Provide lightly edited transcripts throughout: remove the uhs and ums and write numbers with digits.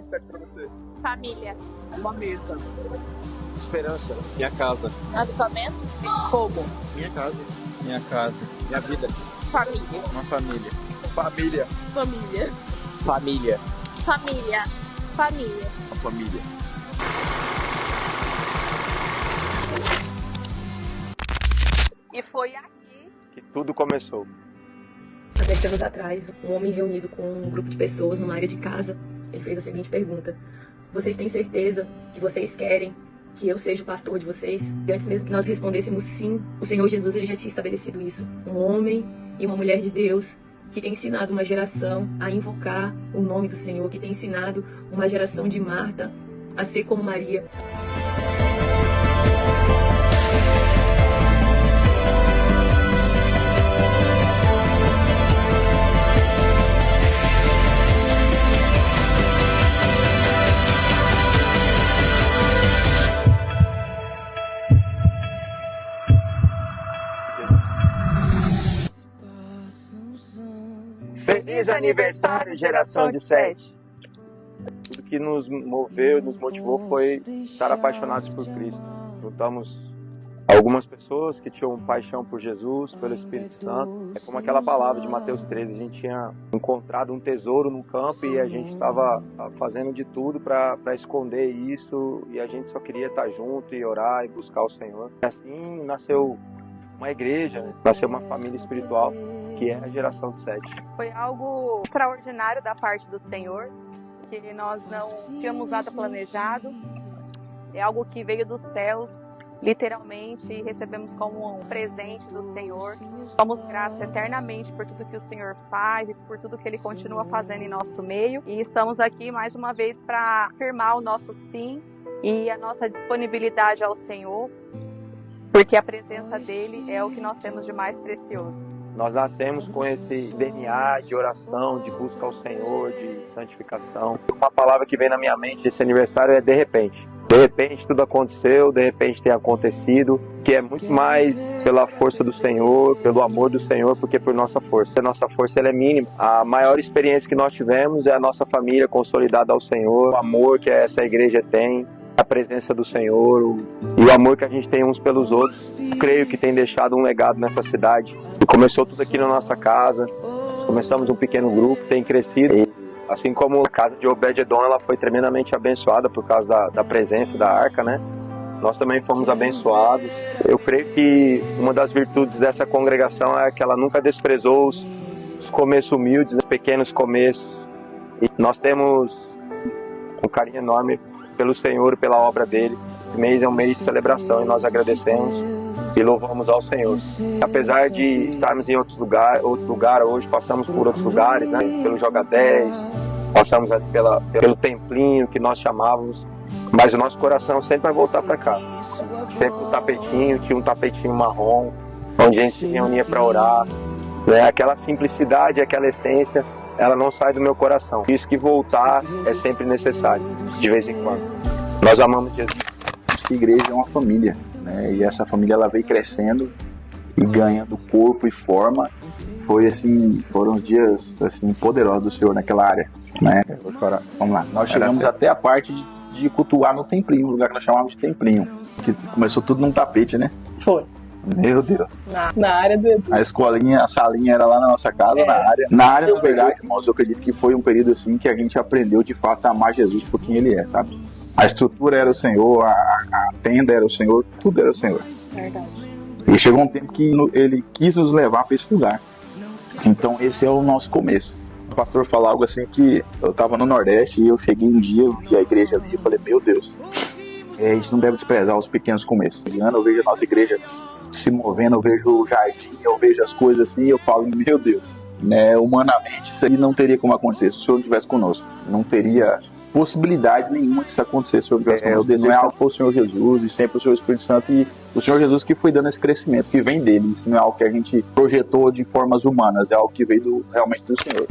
número 7 pra você? Família. Uma mesa. Esperança. Minha casa. Adotamento. Fogo. Minha casa. Minha casa. Minha vida. Família. Uma família. Família. Família. Família. Família. Família. A família. E foi aqui Que tudo começou. Há décadas atrás, um homem reunido com um grupo de pessoas numa área de casa, ele fez a seguinte pergunta: vocês têm certeza que vocês querem que eu seja o pastor de vocês? E antes mesmo que nós respondêssemos sim, o Senhor Jesus ele já tinha estabelecido isso. Um homem e uma mulher de Deus que tem ensinado uma geração a invocar o nome do Senhor, que tem ensinado uma geração de Marta a ser como Maria. Feliz aniversário, geração de 7. Tudo que nos moveu, nos motivou foi estar apaixonados por Cristo. Juntamos algumas pessoas que tinham paixão por Jesus, pelo Espírito Santo. É como aquela palavra de Mateus 13, a gente tinha encontrado um tesouro no campo e a gente estava fazendo de tudo para esconder isso, e a gente só queria estar junto e orar e buscar o Senhor. E assim nasceu uma igreja, nasceu uma família espiritual, que é a geração de 7. foi algo extraordinário da parte do Senhor, que nós não tínhamos nada planejado. É algo que veio dos céus, literalmente, e recebemos como um presente do Senhor. Somos gratos eternamente por tudo que o Senhor faz e por tudo que Ele continua fazendo em nosso meio. E estamos aqui mais uma vez para afirmar o nosso sim e a nossa disponibilidade ao Senhor, porque a presença dEle é o que nós temos de mais precioso. Nós nascemos com esse DNA de oração, de busca ao Senhor, de santificação. Uma palavra que vem na minha mente desse aniversário é de repente. De repente tudo aconteceu, de repente tem acontecido, que é muito mais pela força do Senhor, pelo amor do Senhor, porque por nossa força. A nossa força ela é mínima. A maior experiência que nós tivemos é a nossa família consolidada ao Senhor, o amor que essa igreja tem, a presença do Senhor e o amor que a gente tem uns pelos outros. Creio que tem deixado um legado nessa cidade. E começou tudo aqui na nossa casa. Começamos um pequeno grupo, tem crescido. E assim como a casa de Obed-Edom, ela foi tremendamente abençoada por causa da presença da arca, né? Nós também fomos abençoados. Eu creio que uma das virtudes dessa congregação é que ela nunca desprezou os começos humildes, os pequenos começos. E nós temos um carinho enorme pelo Senhor, pela obra dele. Esse mês é um mês de celebração e nós agradecemos e louvamos ao Senhor. Apesar de estarmos em outro lugar hoje, passamos por outros lugares, né? Pelo Joga 10, passamos pelo templinho que nós chamávamos, mas o nosso coração sempre vai voltar para cá. Sempre um tapetinho, tinha um tapetinho marrom, onde a gente se reunia para orar, né? Aquela simplicidade, aquela essência, ela não sai do meu coração. Isso que voltar é sempre necessário, de vez em quando. Nós amamos Jesus. A igreja é uma família, né? E essa família ela veio crescendo e ganhando corpo e forma. Foram dias assim poderosos do Senhor naquela área, né? Agora, vamos lá. Nós chegamos até a parte de cultuar no templinho, um lugar que nós chamávamos de templinho, que começou tudo num tapete, né? Foi. Meu Deus. Na área do Edu. A escolinha, a salinha era lá na nossa casa, na área, na verdade, irmãos, eu acredito que foi um período assim que a gente aprendeu de fato a amar Jesus por quem ele é, sabe? A estrutura era o Senhor, a tenda era o Senhor, tudo era o Senhor. Verdade. E chegou um tempo que ele quis nos levar para esse lugar. Então esse é o nosso começo. O pastor falou algo assim que eu estava no Nordeste e eu cheguei um dia, eu vi a igreja ali e falei, meu Deus, a gente não deve desprezar os pequenos começos. Eu vejo a nossa igreja se movendo, eu vejo o jardim, eu vejo as coisas assim, eu falo, meu Deus, né, humanamente isso aí não teria como acontecer se o Senhor não estivesse conosco, não teria possibilidade nenhuma de isso acontecer se o Senhor não estivesse conosco. O desejo é algo que foi o Senhor Jesus e sempre o Senhor Espírito Santo, e o Senhor Jesus que foi dando esse crescimento, que vem dele. Isso não é algo que a gente projetou de formas humanas, é algo que veio realmente do Senhor.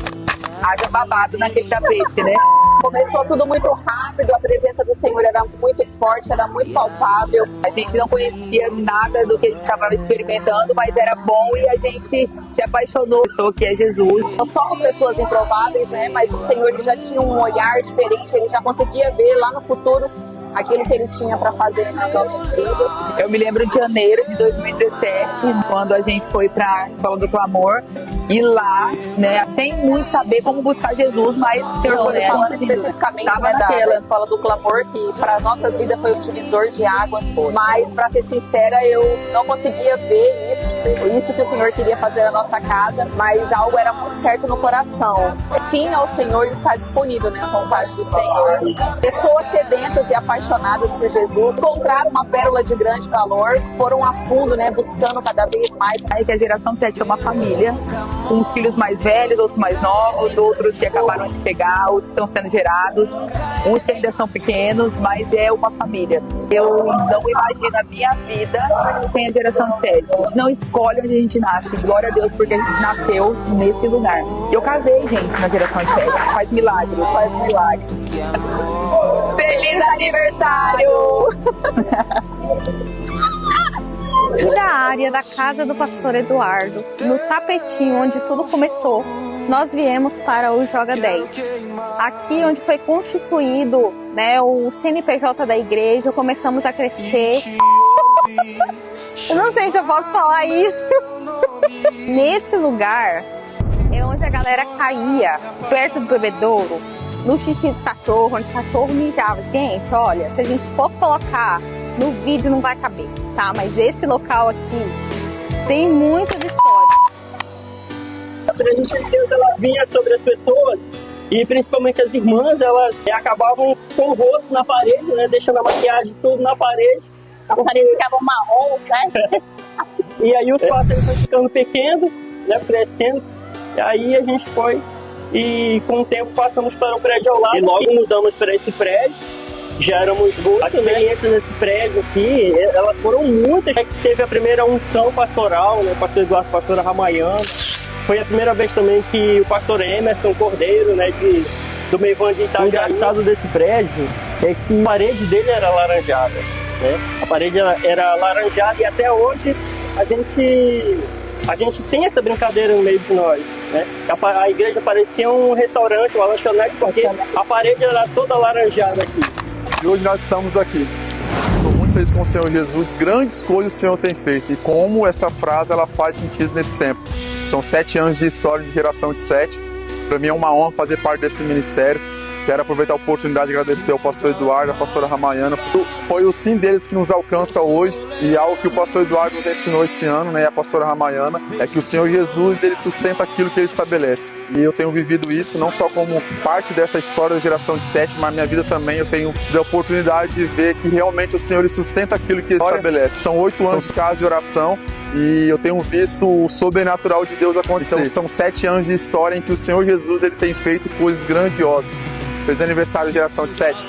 Haja babado naquele tapete, né? Começou tudo muito rápido, a presença do Senhor era muito forte, era muito palpável. A gente não conhecia nada do que a gente estava experimentando, mas era bom e a gente se apaixonou. Pessoa que é Jesus. Nós somos pessoas improváveis, né? Mas o Senhor ele já tinha um olhar diferente, ele já conseguia ver lá no futuro aquilo que ele tinha para fazer nas nossas vidas. Eu me lembro de janeiro de 2017, quando a gente foi para a Escola do Clamor, e lá, né, sem muito saber como buscar Jesus, mas o Senhor falando especificamente naquela Escola do Clamor, que para as nossas vidas foi um divisor de águas, mas para ser sincera, eu não conseguia ver isso que o Senhor queria fazer na nossa casa, mas algo era muito certo no coração. Sim, ao Senhor ele está disponível, né, a vontade do Senhor. Pessoas sedentas e apaixonadas por Jesus encontraram uma pérola de grande valor, foram a fundo, né, buscando cada vez mais. Aí que a geração 7 é uma família, com os filhos mais velhos, outros mais novos, outros que acabaram de chegar, outros que estão sendo gerados, uns que ainda são pequenos, mas é uma família. Eu não imagino a minha vida sem a geração 7. A gente não escolhe onde a gente nasce, glória a Deus, porque a gente nasceu nesse lugar. Eu casei, gente, na geração 7. Faz milagres, faz milagres. Feliz aniversário! Da área da casa do pastor Eduardo, no tapetinho onde tudo começou, nós viemos para o Joga 10. Aqui onde foi constituído, né, o CNPJ da igreja, começamos a crescer. Eu não sei se eu posso falar isso. Nesse lugar é onde a galera caía, perto do bebedouro, no xixi dos cachorros, onde o cachorro mijava. Gente, olha, se a gente for colocar no vídeo não vai caber, tá? Mas esse local aqui tem muitas histórias. A presença de Deus, ela vinha sobre as pessoas e principalmente as irmãs, elas acabavam com o rosto na parede, né? Deixando a maquiagem tudo na parede. A parede ficava marrom, né? E aí os pássaros foram ficando pequenos, né? Crescendo. E aí a gente foi e com o tempo passamos para o prédio ao lado e logo mudamos para esse prédio. Já éramos muitos. As experiências nesse prédio aqui, elas foram muitas. Teve a primeira unção pastoral, né? Pastor Eduardo, pastora Ramayana. Foi a primeira vez também que o pastor Emerson Cordeiro, né, do Meivan de Itajaí. O engraçado desse prédio é que a parede dele era laranjada, né? A parede era laranjada e até hoje a gente tem essa brincadeira no meio de nós, né? A igreja parecia um restaurante, uma lanchonete, porque a parede era toda laranjada aqui. E hoje nós estamos aqui. Estou muito feliz com o Senhor Jesus. Grandes coisas o Senhor tem feito. E como essa frase ela faz sentido nesse tempo. São 7 anos de história de geração de 7. Para mim é uma honra fazer parte desse ministério. Quero aproveitar a oportunidade de agradecer ao pastor Eduardo, a pastora Ramayana. Foi o sim deles que nos alcança hoje. E algo que o pastor Eduardo nos ensinou esse ano, né, e a pastora Ramayana, é que o Senhor Jesus, ele sustenta aquilo que ele estabelece. E eu tenho vivido isso não só como parte dessa história da geração de 7, mas na minha vida também eu tenho a oportunidade de ver que realmente o Senhor ele sustenta aquilo que ele estabelece. São 8 anos de casa de oração e eu tenho visto o sobrenatural de Deus acontecer. Então, são 7 anos de história em que o Senhor Jesus ele tem feito coisas grandiosas. Feliz aniversário, geração de 7.